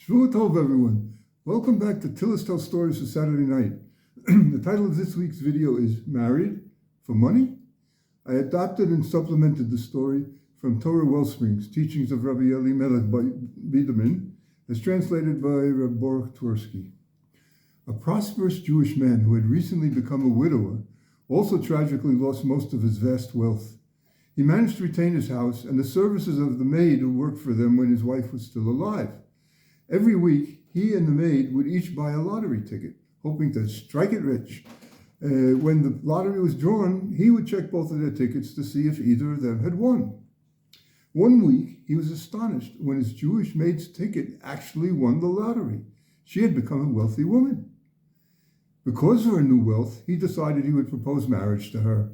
Shvu Tov, everyone. Welcome back to Tillis Tell Stories for Saturday night. The title of this week's video is Married for Money? I adapted and supplemented the story from Torah Wellsprings, Teachings of Rabbi Elimelech Biederman, as translated by Rabbi Baruch Twersky. A prosperous Jewish man who had recently become a widower also tragically lost most of his vast wealth. He managed to retain his house and the services of the maid who worked for them when his wife was still alive. Every week, he and the maid would each buy a lottery ticket, hoping to strike it rich. When the lottery was drawn, he would check both of their tickets to see if either of them had won. One week, he was astonished when his Jewish maid's ticket actually won the lottery. She had become a wealthy woman. Because of her new wealth, he decided he would propose marriage to her.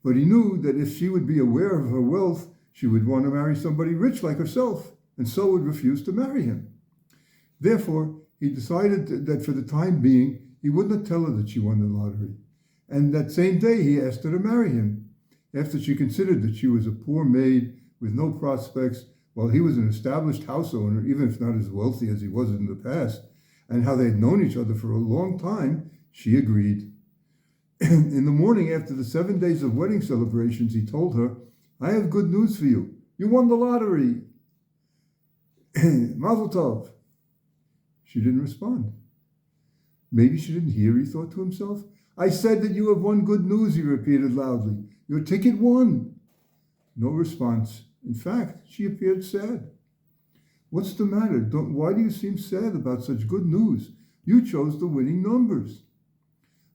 But he knew that if she would be aware of her wealth, she would want to marry somebody rich like herself, and so would refuse to marry him. Therefore, he decided that for the time being, he would not tell her that she won the lottery. And that same day, he asked her to marry him, after she considered that she was a poor maid with no prospects, while he was an established house owner, even if not as wealthy as he was in the past, and how they had known each other for a long time. She agreed. In the morning after the 7 days of wedding celebrations, he told her, "I have good news for you. You won the lottery. Mazel tov." She didn't respond. Maybe she didn't hear, he thought to himself. "I said that you have won good news," he repeated loudly. "Your ticket won." No response. In fact, she appeared sad. "What's the matter? Why do you seem sad about such good news? You chose the winning numbers."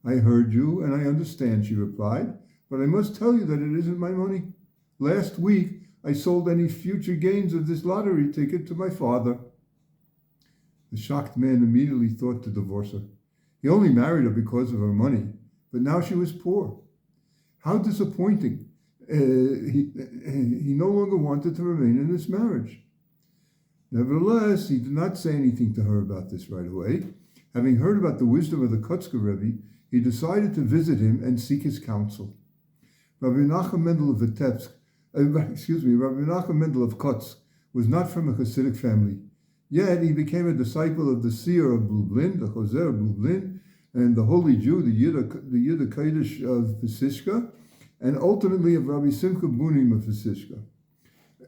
"I heard you and I understand," she replied, "but I must tell you that it isn't my money. Last week, I sold any future gains of this lottery ticket to my father." The shocked man immediately thought to divorce her. He only married her because of her money, but now she was poor. How disappointing. He no longer wanted to remain in this marriage. Nevertheless, he did not say anything to her about this right away. Having heard about the wisdom of the Kotzker Rebbe, he decided to visit him and seek his counsel. Rabbi Menachem Mendel of Kotsk was not from a Hasidic family. Yet he became a disciple of the seer of Lublin, the Choser of Lublin, and the holy Jew, the Yid Kodesh of Pesishka, and ultimately of Rabbi Simcha Bunim of Pesishka.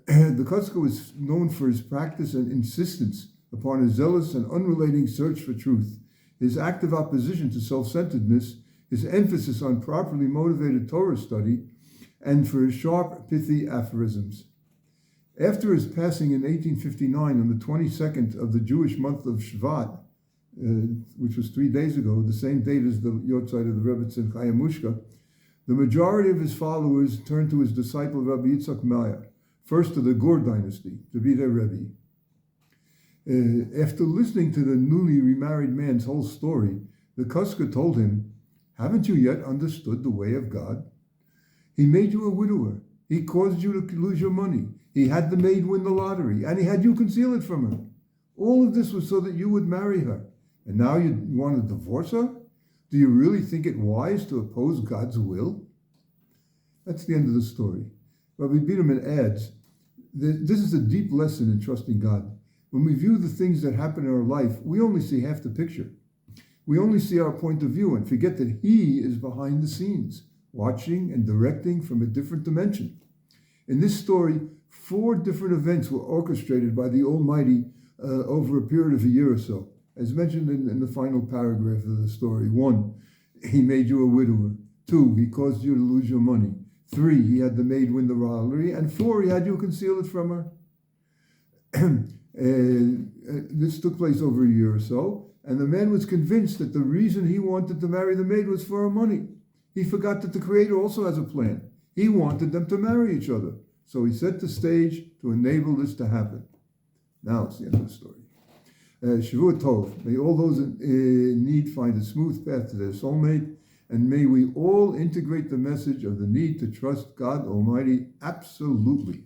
The Kotzker was known for his practice and insistence upon a zealous and unrelenting search for truth, his active opposition to self-centeredness, his emphasis on properly motivated Torah study, and for his sharp, pithy aphorisms. After his passing in 1859 on the 22nd of the Jewish month of Shvat, which was 3 days ago, the same date as the Yortzeit of the Rebbetzin Chaim Mushka, the majority of his followers turned to his disciple Rabbi Yitzchak Meyer, first of the Gur dynasty, to be their Rebbe. After listening to the newly remarried man's whole story, the Kotzker told him, "Haven't you yet understood the way of God? He made you a widower. He caused you to lose your money. He had the maid win the lottery, and he had you conceal it from her. All of this was so that you would marry her. And now you want to divorce her? Do you really think it wise to oppose God's will?" That's the end of the story. Rabbi Biederman adds that this is a deep lesson in trusting God. When we view the things that happen in our life, we only see half the picture. We only see our point of view and forget that He is behind the scenes, watching and directing from a different dimension. In this story, 4 different events were orchestrated by the Almighty over a period of a year or so, as mentioned in the final paragraph of the story. 1, He made you a widower. 2, He caused you to lose your money. 3, He had the maid win the lottery. And 4, He had you conceal it from her. This took place over a year or so, and the man was convinced that the reason he wanted to marry the maid was for her money. He forgot that the Creator also has a plan. He wanted them to marry each other. So he set the stage to enable this to happen. Now it's the end of the story. Shavua Tov. May all those in need find a smooth path to their soulmate, and may we all integrate the message of the need to trust God Almighty absolutely.